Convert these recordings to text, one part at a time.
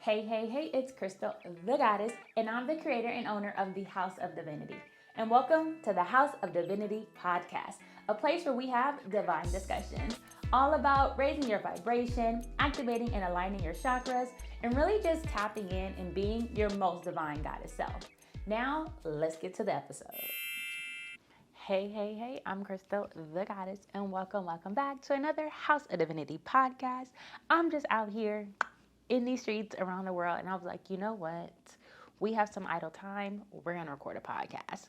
Hey, it's Krystal The Goddess, and I'm the creator and owner of the House of Divinity. And welcome to the House of Divinity Podcast, a place where we have divine discussions, all about raising your vibration, activating and aligning your chakras, and really just tapping in and being your most divine goddess self. Now, let's get to the episode. Hey, I'm Krystal The Goddess, and welcome back to another House of Divinity Podcast. I'm just out here in these streets around the world, and I was like, you know what? We have some idle time. We're gonna record a podcast.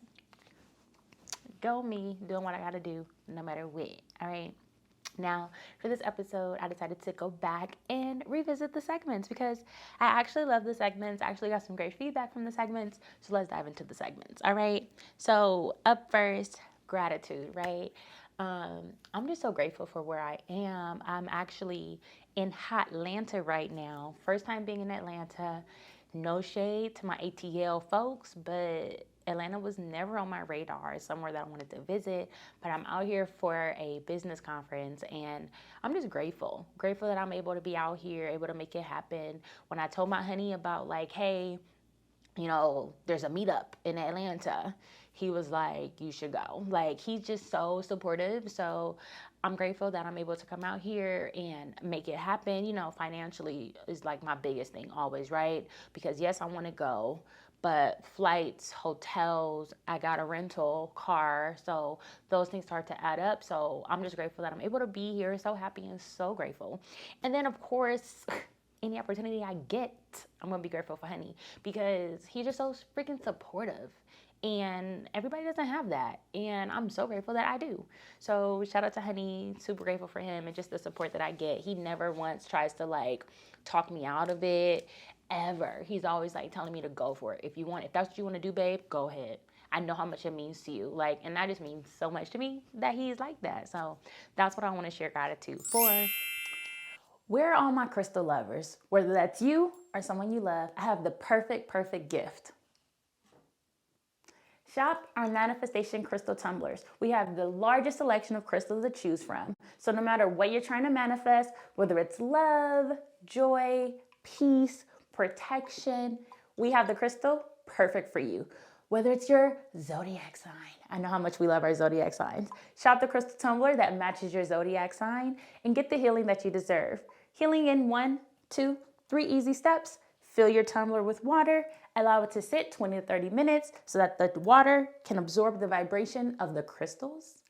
Go me, doing what I gotta do, no matter what. All right. Now, for this episode, I decided to go back and revisit the segments because I actually love the segments. I actually got some great feedback from the segments. So let's dive into the segments. All right. So up first, gratitude, right? I'm just so grateful for where I am. I'm actually in Hotlanta right now. First time being in Atlanta. No shade to my ATL folks, but Atlanta was never on my radar. It's somewhere that I wanted to visit, but I'm out here for a business conference, and I'm just grateful that I'm able to be out here, able to make it happen. When I told my honey about like, hey, you know, there's a meetup in Atlanta, he was like, you should go. Like, he's just so supportive. So I'm grateful that I'm able to come out here and make it happen. You know, financially is like my biggest thing always, right? Because yes, I want to go, but flights, hotels, I got a rental car. So those things start to add up. So I'm just grateful that I'm able to be here. So happy and so grateful. And then of course, any opportunity I get, I'm going to be grateful for Honey because he's just so freaking supportive. And everybody doesn't have that. And I'm so grateful that I do. So shout out to Honey, super grateful for him and just the support that I get. He never once tries to like talk me out of it, ever. He's always like telling me to go for it. If that's what you want to do, babe, go ahead. I know how much it means to you. Like, and that just means so much to me that he's like that. So that's what I want to share gratitude for. Where are all my crystal lovers? Whether that's you or someone you love, I have the perfect gift. Shop our manifestation crystal tumblers. We have the largest selection of crystals to choose from. So no matter what you're trying to manifest, whether it's love, joy, peace, protection, we have the crystal perfect for you. Whether it's your zodiac sign. I know how much we love our zodiac signs. Shop the crystal tumbler that matches your zodiac sign and get the healing that you deserve. Healing in 1, 2, 3 easy steps. Fill your tumbler with water. Allow it to sit 20 to 30 minutes so that the water can absorb the vibration of the crystals.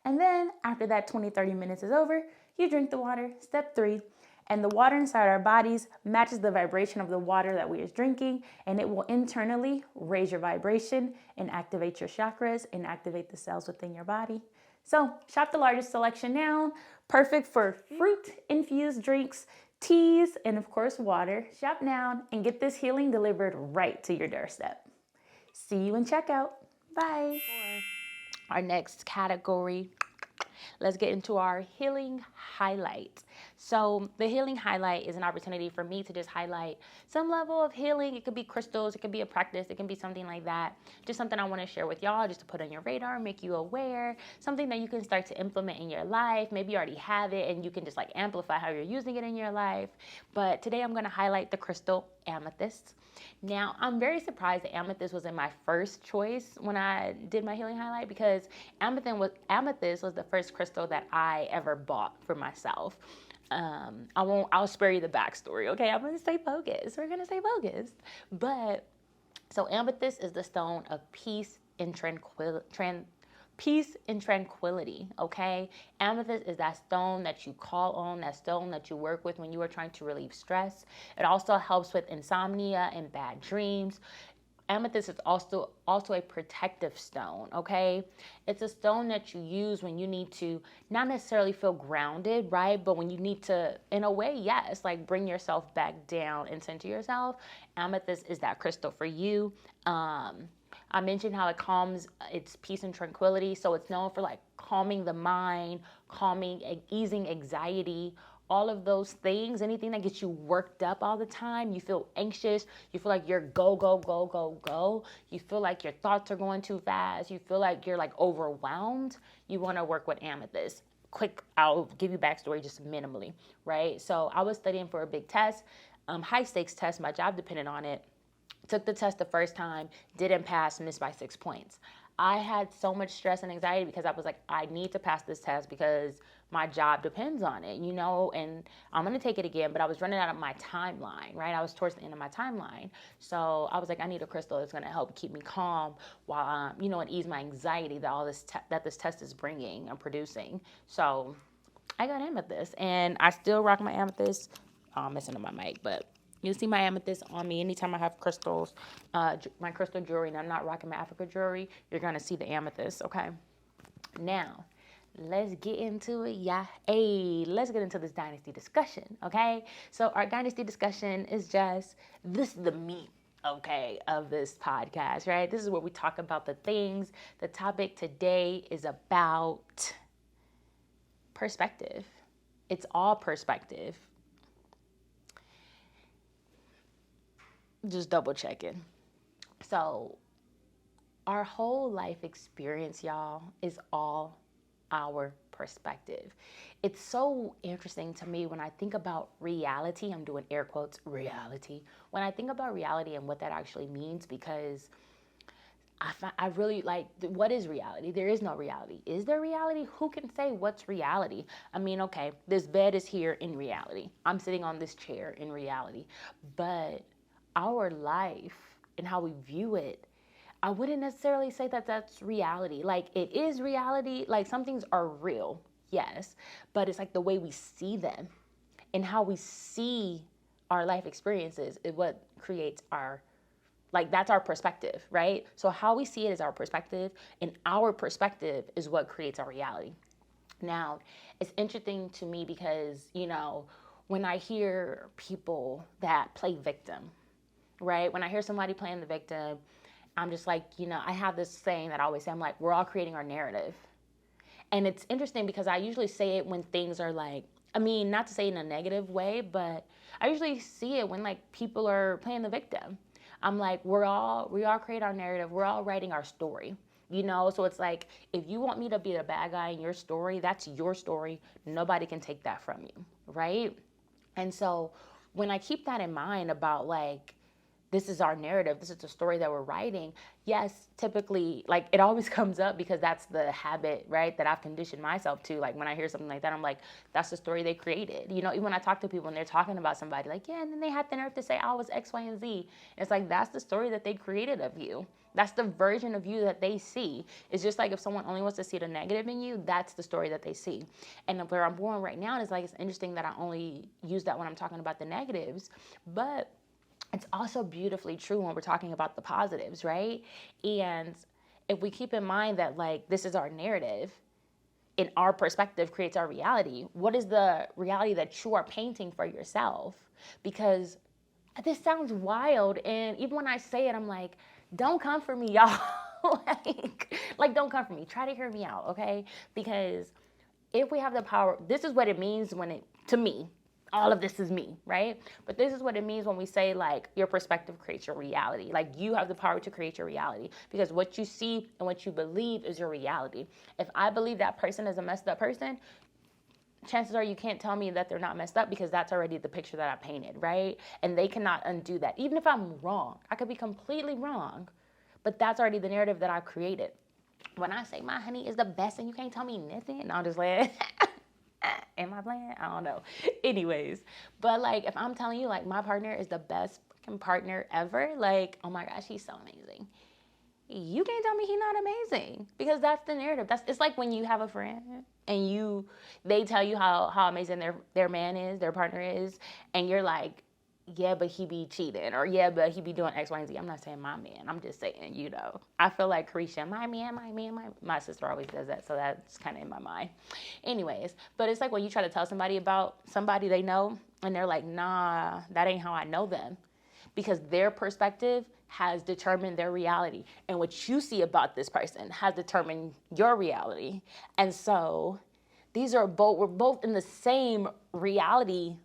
And then after that 20, 30 minutes is over, you drink the water. Step 3. And the water inside our bodies matches the vibration of the water that we are drinking, and it will internally raise your vibration and activate your chakras and activate the cells within your body. So shop the largest selection now. Perfect for fruit-infused drinks, teas, and of course water. Shop now and get this healing delivered right to your doorstep. See you in checkout. Bye. For our next category, let's get into our healing highlight. So the healing highlight is an opportunity for me to just highlight some level of healing. It could be crystals, it could be a practice, it can be something like that. Just something I want to share with y'all, just to put on your radar, make you aware, something that you can start to implement in your life. Maybe you already have it and you can just like amplify how you're using it in your life. But today I'm going to highlight the crystal amethyst. Now, I'm very surprised that amethyst was in my first choice when I did my healing highlight because amethyst was the first crystal that I ever bought for myself. I'll spare you the backstory, okay? I'm going to stay focused. We're going to stay focused. But, so amethyst is the stone of peace and tranquility, okay? Amethyst is that stone that you call on, that stone that you work with when you are trying to relieve stress. It also helps with insomnia and bad dreams. Amethyst is also a protective stone, okay? It's a stone that you use when you need to not necessarily feel grounded, right? But when you need to, in a way, yes, like bring yourself back down and center yourself. Amethyst is that crystal for you. I mentioned how it calms, it's peace and tranquility. So it's known for like calming the mind, easing anxiety, all of those things, anything that gets you worked up all the time, you feel anxious, you feel like you're go. You feel like your thoughts are going too fast. You feel like you're like overwhelmed. You want to work with amethyst. Quick, I'll give you backstory just minimally, right? So I was studying for a big test. high stakes test. My job depended on it. Took the test the first time, didn't pass, missed by 6 points. I had so much stress and anxiety because I was like, I need to pass this test because my job depends on it, and I'm going to take it again, but I was running out of my timeline, right? I was towards the end of my timeline. So I was like, I need a crystal that's going to help keep me calm while, and ease my anxiety that all this, that this test is bringing and producing. So I got amethyst, and I still rock my amethyst. Oh, I'm messing up my mic, but you'll see my amethyst on me anytime I have crystals, my crystal jewelry, and I'm not rocking my Africa jewelry, you're going to see the amethyst, okay? Now, let's get into it, yeah. Hey, let's get into this dynasty discussion, okay? So our dynasty discussion is this is the meat, okay, of this podcast, right? This is where we talk about the things. The topic today is about perspective. It's all perspective. Just double checking. So our whole life experience, y'all, is all our perspective. It's so interesting to me when I think about reality. I'm doing air quotes, reality. When I think about reality and what that actually means, because I really like, what is reality? There is no reality. Is there reality? Who can say what's reality? I mean, okay, this bed is here in reality. I'm sitting on this chair in reality. But our life and how we view it, I wouldn't necessarily say that that's reality. Like, it is reality. Like, some things are real, yes, but it's like the way we see them and how we see our life experiences is what creates that's our perspective, right? So how we see it is our perspective, and our perspective is what creates our reality. Now, it's interesting to me because, when I hear people that play victim, right? When I hear somebody playing the victim, I'm just like, I have this saying that I always say, I'm like, we're all creating our narrative. And it's interesting because I usually say it when things are like, not to say in a negative way, but I usually see it when people are playing the victim. I'm like, we all create our narrative. We're all writing our story, So it's like, if you want me to be the bad guy in your story, that's your story. Nobody can take that from you, right? And so when I keep that in mind about this is our narrative, this is the story that we're writing, yes, typically, it always comes up because that's the habit, right, that I've conditioned myself to. When I hear something like that, I'm like, that's the story they created. Even when I talk to people and they're talking about somebody, and then they have the nerve to say, I was X, Y, and Z. It's like, that's the story that they created of you. That's the version of you that they see. It's just like if someone only wants to see the negative in you, that's the story that they see. And where I'm going right now is it's interesting that I only use that when I'm talking about the negatives, but it's also beautifully true when we're talking about the positives, right? And if we keep in mind that this is our narrative and our perspective creates our reality, what is the reality that you are painting for yourself? Because this sounds wild, and even when I say it, I'm like, don't come for me, y'all. Don't come for me. Try to hear me out, okay? Because if we have the power, this is what it means to me, all of this is me, right? But this is what it means when we say your perspective creates your reality. You have the power to create your reality because what you see and what you believe is your reality. If I believe that person is a messed up person, chances are you can't tell me that they're not messed up because that's already the picture that I painted, right? And they cannot undo that. Even if I'm wrong, I could be completely wrong, but that's already the narrative that I've created. When I say my honey is the best and you can't tell me nothing, and I'm just like, am I playing? I don't know. Anyways, but if I'm telling you my partner is the best fucking partner ever, oh my gosh, he's so amazing. You can't tell me he's not amazing because that's the narrative. It's like when you have a friend and they tell you how amazing their man is, their partner is, and you're like, yeah, but he be cheating, or yeah, but he be doing X, Y, and Z. I'm not saying my man. I'm just saying, I feel like Carisha, my sister always does that, so that's kind of in my mind. Anyways, but it's like when you try to tell somebody about somebody they know, and they're like, nah, that ain't how I know them. Because their perspective has determined their reality. And what you see about this person has determined your reality. And so we're both in the same reality,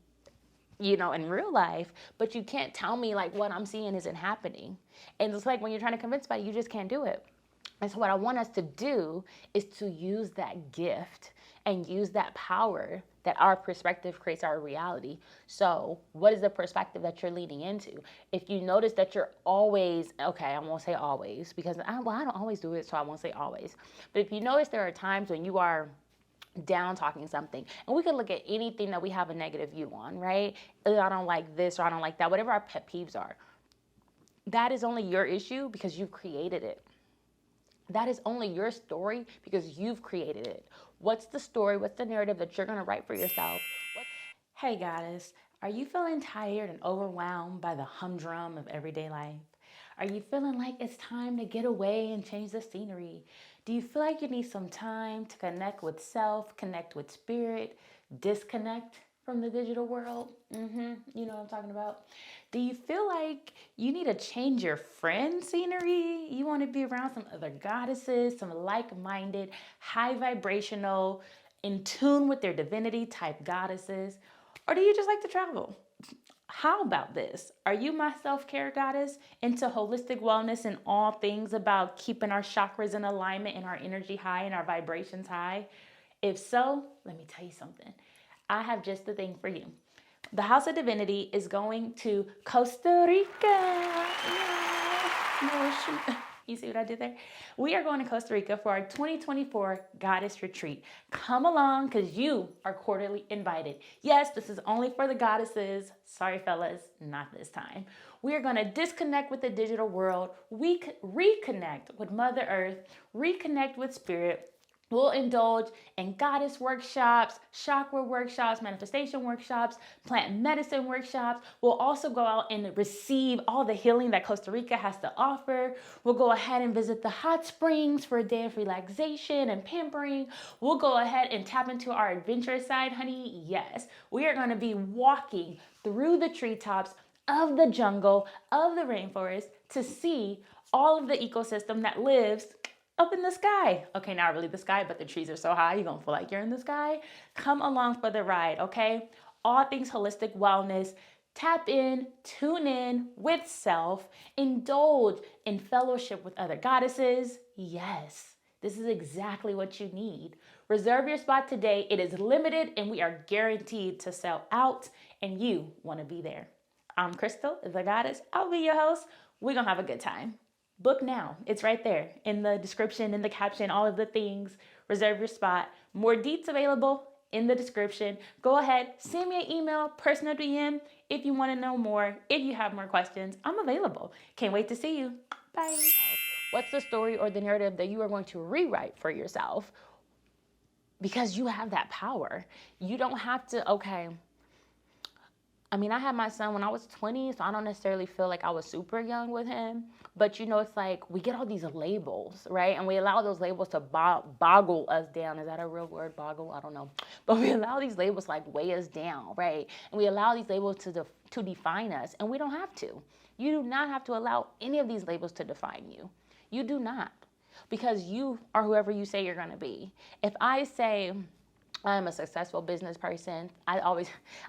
in real life, but you can't tell me what I'm seeing isn't happening. And it's like when you're trying to convince somebody, you just can't do it. And so what I want us to do is to use that gift and use that power that our perspective creates our reality. So what is the perspective that you're leaning into? If you notice that you're always, okay, I won't say always because I don't always do it, so I won't say always. But if you notice there are times when you are down talking something, and we can look at anything that we have a negative view on, right? I don't like this or I don't like that, whatever our pet peeves are. That is only your issue because you created it. That is only your story because you've created it. What's the story? What's the narrative that you're going to write for yourself? Hey, goddess, are you feeling tired and overwhelmed by the humdrum of everyday life? Are you feeling like it's time to get away and change the scenery? Do you feel like you need some time to connect with self, connect with spirit, disconnect from the digital world? You know what I'm talking about. Do you feel like you need to change your friend scenery? You want to be around some other goddesses, some like-minded, high vibrational, in tune with their divinity type goddesses? Or do you just like to travel? How about this? Are you my self-care goddess, into holistic wellness and all things about keeping our chakras in alignment and our energy high and our vibrations high? If so, let me tell you something. I have just the thing for you. The House of Divinity is going to Costa Rica. Yeah. You see what I did there? We are going to Costa Rica for our 2024 Goddess Retreat. Come along because you are cordially invited. Yes, this is only for the goddesses. Sorry, fellas, not this time. We are going to disconnect with the digital world. We reconnect with Mother Earth, reconnect with Spirit. We'll indulge in goddess workshops, chakra workshops, manifestation workshops, plant medicine workshops. We'll also go out and receive all the healing that Costa Rica has to offer. We'll go ahead and visit the hot springs for a day of relaxation and pampering. We'll go ahead and tap into our adventurous side, honey. Yes, we are going to be walking through the treetops of the jungle, of the rainforest, to see all of the ecosystem that lives up in the sky. Okay, not really the sky, but the trees are so high, you're gonna feel like you're in the sky. Come along for the ride, okay? All things holistic wellness. Tap in, tune in with self, indulge in fellowship with other goddesses. Yes, this is exactly what you need. Reserve your spot today. It is limited and we are guaranteed to sell out, and you wanna be there. I'm Krystal The Goddess. I'll be your host. We're gonna have a good time. Book now. It's right there in the description, in the caption, all of the things. Reserve your spot. More deets available in the description. Go ahead, send me an email, personal DM if you want to know more. If you have more questions, I'm available. Can't wait to see you. Bye. What's the story or the narrative that you are going to rewrite for yourself? Because you have that power. You don't have to, okay. I mean, I had my son when I was 20, so I don't necessarily feel like I was super young with him. But, you know, it's like we get all these labels, right? And we allow those labels to boggle us down. Is that a real word, boggle? I don't know. But we allow these labels like weigh us down, right? And we allow these labels to define us. And we don't have to. You do not have to allow any of these labels to define you. You do not. Because you are whoever you say you're going to be. If I say I'm a successful business person, I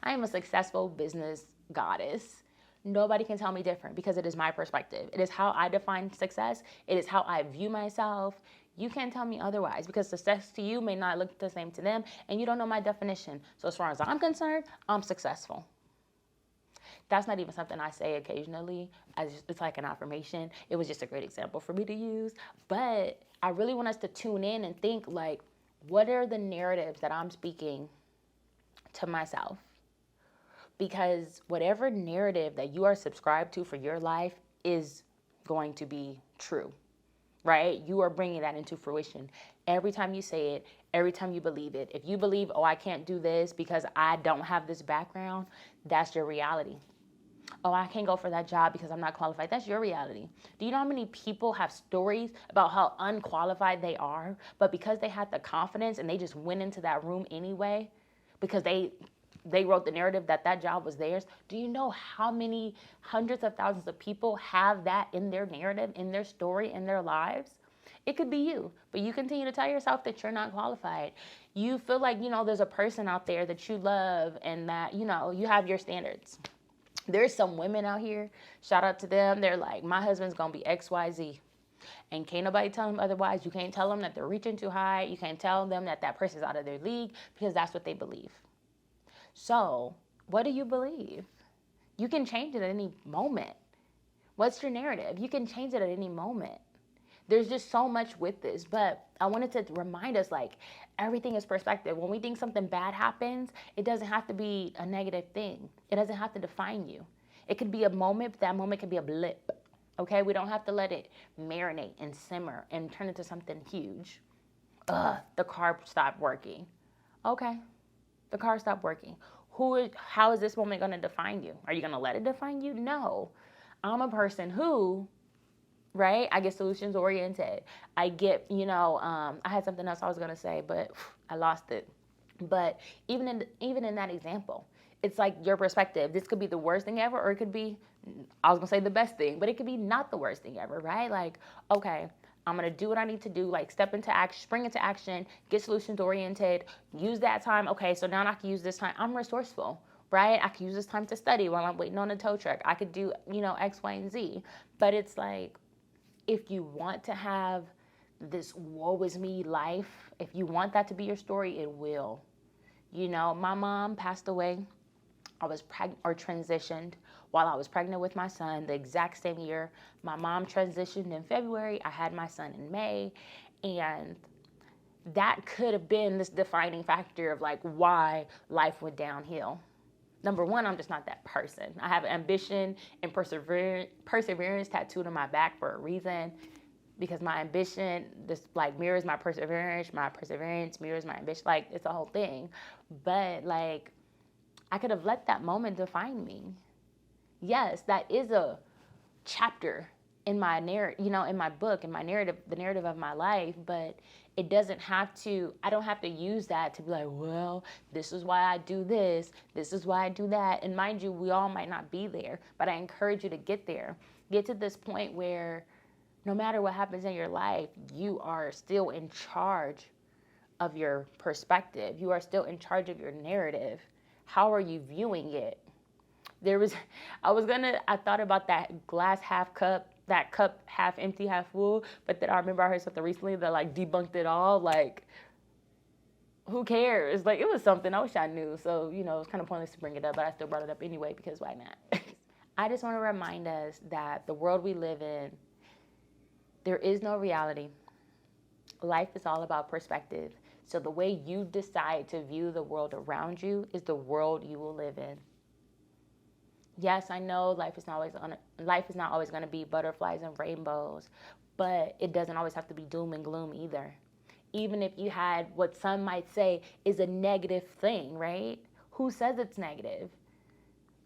am a successful business goddess. Nobody can tell me different because it is my perspective. It is how I define success. It is how I view myself. You can't tell me otherwise because success to you may not look the same to them, and you don't know my definition. So as far as I'm concerned, I'm successful. That's not even something I say occasionally. It's like an affirmation. It was just a great example for me to use. But I really want us to tune in and think like, what are the narratives that I'm speaking to myself? Because whatever narrative that you are subscribed to for your life is going to be true, right? You are bringing that into fruition. Every time you say it, every time you believe it. If you believe, oh, I can't do this because I don't have this background, that's your reality. Oh, I can't go for that job because I'm not qualified. That's your reality. Do you know how many people have stories about how unqualified they are, but because they had the confidence and they just went into that room anyway, because they wrote the narrative that job was theirs? Do you know how many hundreds of thousands of people have that in their narrative, in their story, in their lives? It could be you, but you continue to tell yourself that you're not qualified. You feel like, there's a person out there that you love and that, you have your standards. There's some women out here, shout out to them. They're like, my husband's going to be XYZ. And can't nobody tell them otherwise. You can't tell them that they're reaching too high. You can't tell them that that person's out of their league, because that's what they believe. So what do you believe? You can change it at any moment. What's your narrative? You can change it at any moment. There's just so much with this, but I wanted to remind us, like, everything is perspective. When we think something bad happens, it doesn't have to be a negative thing. It doesn't have to define you. It could be a moment, but that moment could be a blip, okay? We don't have to let it marinate and simmer and turn into something huge. The car stopped working. Okay, the car stopped working. How is this moment gonna define you? Are you gonna let it define you? No. I'm a person who, right? I get solutions oriented. I get, I had something else I was gonna say, but I lost it. But even in that example, it's like your perspective. This could be the worst thing ever, or it could be, I was gonna say the best thing, but it could be not the worst thing ever, right? Like, okay, I'm gonna do what I need to do, like step into action, spring into action, get solutions oriented, use that time. Okay, so now I can use this time. I'm resourceful, right? I can use this time to study while I'm waiting on a tow truck. I could do, X, Y, and Z. But it's like, if you want to have this woe is me life, if you want that to be your story, it will. My mom passed away. I was transitioned while I was pregnant with my son, the exact same year. My mom transitioned in February. I had my son in May. And that could have been this defining factor of like why life went downhill. Number one, I'm just not that person. I have ambition and perseverance tattooed on my back for a reason, because my ambition just like mirrors my perseverance mirrors my ambition. Like, it's a whole thing. But like, I could have let that moment define me. Yes, that is a chapter in my narrative, in my book, in my narrative, the narrative of my life, but it doesn't have to, I don't have to use that to be like, well, this is why I do this is why I do that. And mind you, we all might not be there, but I encourage you to get there. Get to this point where no matter what happens in your life, you are still in charge of your perspective. You are still in charge of your narrative. How are you viewing it? I thought about that glass half cup, that cup half empty, half full, but then I remember I heard something recently that like debunked it all. Like, who cares? Like, it was something, I wish I knew. So, it's kind of pointless to bring it up, but I still brought it up anyway, because why not? I just want to remind us that the world we live in, there is no reality. Life is all about perspective. So the way you decide to view the world around you is the world you will live in. Yes, I know life is not always going to be butterflies and rainbows, but it doesn't always have to be doom and gloom either. Even if you had what some might say is a negative thing, right? Who says it's negative?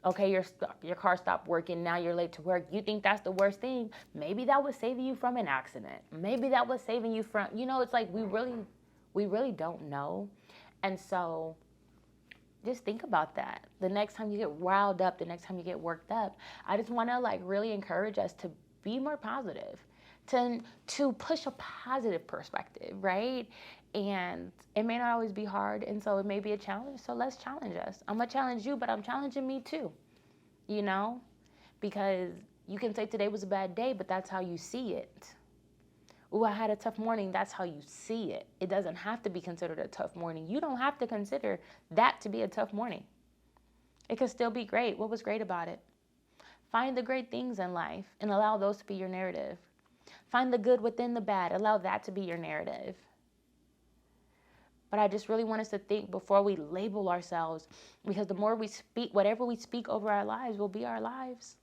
Okay, your car stopped working, now you're late to work. You think that's the worst thing? Maybe that was saving you from an accident. Maybe that was saving you from, it's like we really don't know. And so just think about that. The next time you get riled up, the next time you get worked up, I just want to like really encourage us to be more positive, to push a positive perspective, right? And it may not always be hard, and so it may be a challenge. So let's challenge us. I'm gonna challenge you, but I'm challenging me too, because you can say today was a bad day, but that's how you see it. Ooh, I had a tough morning. That's how you see it. It doesn't have to be considered a tough morning. You don't have to consider that to be a tough morning. It could still be great. What was great about it? Find the great things in life and allow those to be your narrative. Find the good within the bad. Allow that to be your narrative. But I just really want us to think before we label ourselves, because the more we speak, whatever we speak over our lives will be our lives.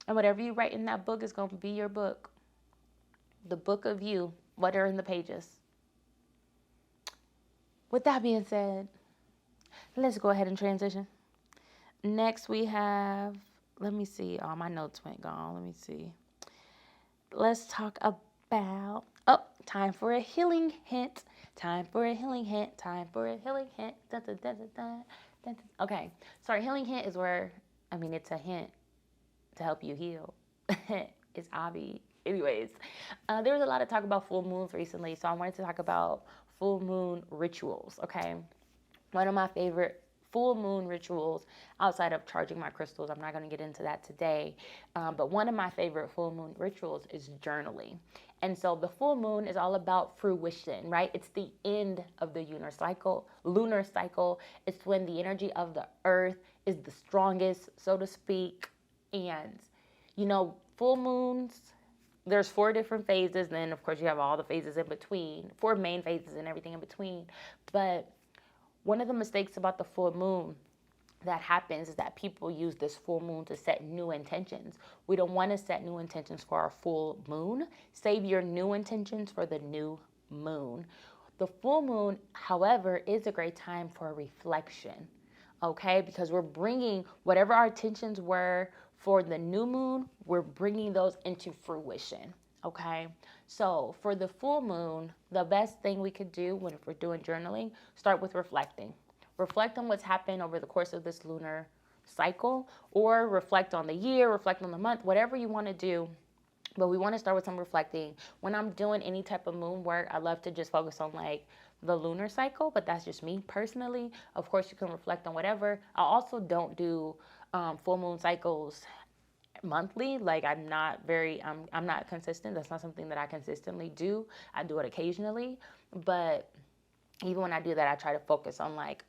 And whatever you write in that book is going to be your book. The book of you, what are in the pages. With that being said, let's go ahead and transition. Next we have, let me see. Oh, my notes went gone. Let me see. Let's talk about, time for a healing hint. Time for a healing hint. Time for a healing hint. Dun, dun, dun, dun, dun, dun. Okay. So our healing hint is where, it's a hint to help you heal. It's obvious. Anyways, there was a lot of talk about full moons recently, so I wanted to talk about full moon rituals, okay? One of my favorite full moon rituals outside of charging my crystals. I'm not going to get into that today. But one of my favorite full moon rituals is journaling. And so the full moon is all about fruition, right? It's the end of the lunar cycle. It's when the energy of the earth is the strongest, so to speak. And, full moons, there's 4 different phases. Then, of course, you have all the phases in between, 4 main phases and everything in between. But one of the mistakes about the full moon that happens is that people use this full moon to set new intentions. We don't want to set new intentions for our full moon. Save your new intentions for the new moon. The full moon, however, is a great time for reflection, okay? Because we're bringing whatever our intentions were for the new moon, we're bringing those into fruition, okay? So for the full moon, the best thing we could do if we're doing journaling, start with reflecting. Reflect on what's happened over the course of this lunar cycle, or reflect on the year, reflect on the month, whatever you want to do. But we want to start with some reflecting. When I'm doing any type of moon work, I love to just focus on like the lunar cycle, but that's just me personally. Of course, you can reflect on whatever. I also don't do full moon cycles monthly. Like I'm not consistent. That's not something that I consistently do. I do it occasionally, but even when I do that, I try to focus on like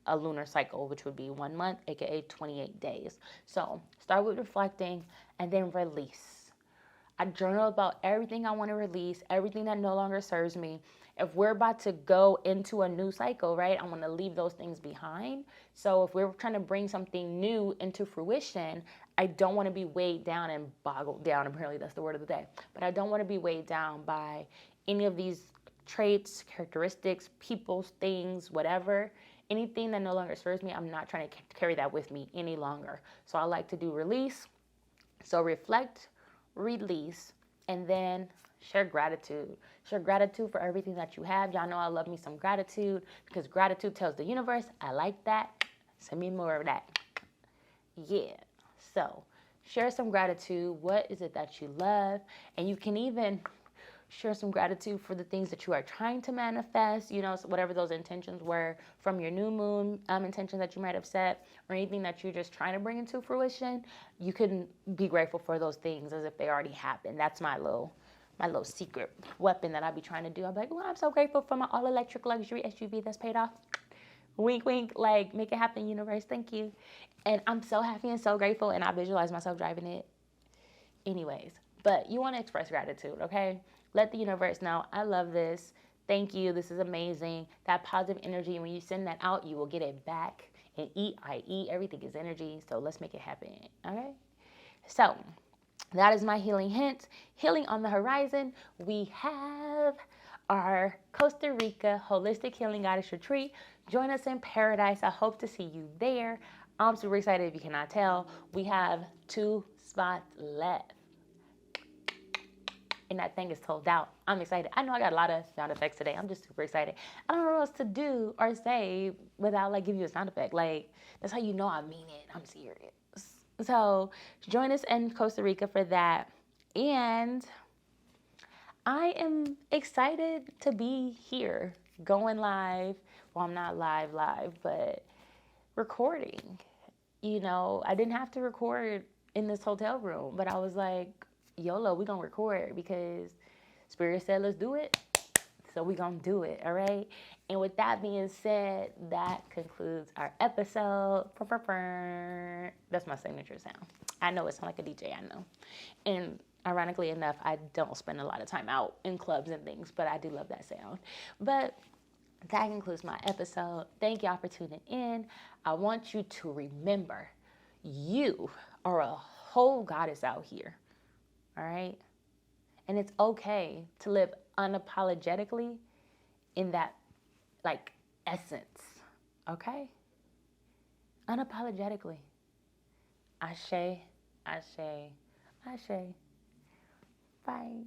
a lunar cycle, which would be 1 month, aka 28 days. So start with reflecting and then release. I journal about everything I want to release, everything that no longer serves me. If we're about to go into a new cycle, right, I want to leave those things behind. So if we're trying to bring something new into fruition, I don't want to be weighed down and boggled down. Apparently that's the word of the day. But I don't want to be weighed down by any of these traits, characteristics, people, things, whatever, anything that no longer serves me. I'm not trying to carry that with me any longer. So I like to do release. So reflect, release, and then share gratitude. Share gratitude for everything that you have. Y'all know I love me some gratitude because gratitude tells the universe, I like that. Send me more of that. Yeah. So share some gratitude. What is it that you love? And you can even share some gratitude for the things that you are trying to manifest, so whatever those intentions were from your new moon intentions that you might have set, or anything that you're just trying to bring into fruition. You can be grateful for those things as if they already happened. That's my little secret weapon that I be trying to do. I'm like, well, I'm so grateful for my all-electric luxury SUV that's paid off. Wink, wink, like, make it happen, universe. Thank you. And I'm so happy and so grateful, and I visualize myself driving it. Anyways, but you want to express gratitude, okay? Let the universe know, I love this. Thank you. This is amazing. That positive energy, when you send that out, you will get it back. And i.e., everything is energy. So let's make it happen. Okay? So that is my healing hint. Healing on the horizon. We have our Costa Rica Holistic Healing Goddess Retreat. Join us in paradise. I hope to see you there. I'm super excited if you cannot tell. We have 2 spots left. And that thing is sold out. I'm excited. I know I got a lot of sound effects today. I'm just super excited. I don't know what else to do or say without giving you a sound effect. That's how you know I mean it. I'm serious. So join us in Costa Rica for that. And I am excited to be here going live. Well, I'm not live, but recording. I didn't have to record in this hotel room, but I was like, YOLO, we gonna record because Spirit said let's do it, so we gonna do it, all right? And with that being said, that concludes our episode. That's my signature sound. I know it sounds like a DJ, I know. And ironically enough, I don't spend a lot of time out in clubs and things, but I do love that sound. But that concludes my episode. Thank y'all for tuning in. I want you to remember, you are a whole goddess out here. All right? And it's okay to live unapologetically in that, essence. Okay? Unapologetically. Ashe, ashe, ashe. Bye.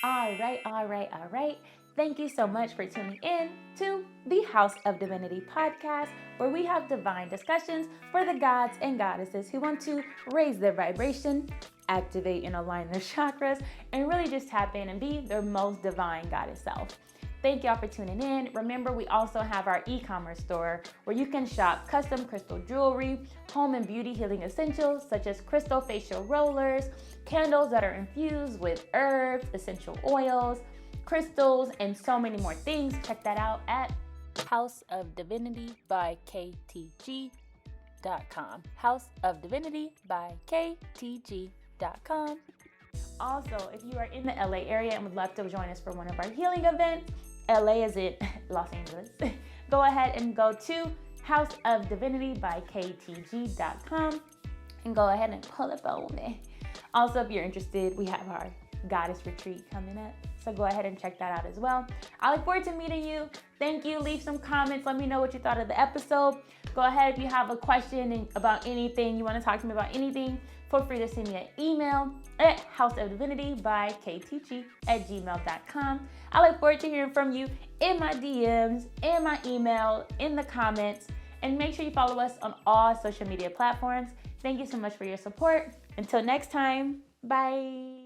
All right. Thank you so much for tuning in to the House of Divinity Podcast, where we have divine discussions for the gods and goddesses who want to raise their vibration, activate and align their chakras, and really just tap in and be their most divine goddess self. Thank y'all for tuning in. Remember, we also have our e-commerce store where you can shop custom crystal jewelry, home and beauty healing essentials such as crystal facial rollers, candles that are infused with herbs, essential oils, crystals, and so many more things. Check that out at House of Divinity by KTG.com. House of Divinity by KTG.com. Also, if you are in the LA area and would love to join us for one of our healing events, LA is in Los Angeles, go ahead and go to House of Divinity by KTG.com and go ahead and pull up on me. Also, if you're interested, we have our Goddess Retreat coming up, so go ahead and check that out as well. I look forward to meeting you. Thank you. Leave some comments. Let me know what you thought of the episode. Go ahead if you have a question about anything, you want to talk to me about anything, feel free to send me an email at houseofdivinity@gmail.com. I look forward to hearing from you in my DMs, in my email, in the comments, and make sure you follow us on all social media platforms. Thank you so much for your support. Until next time, bye.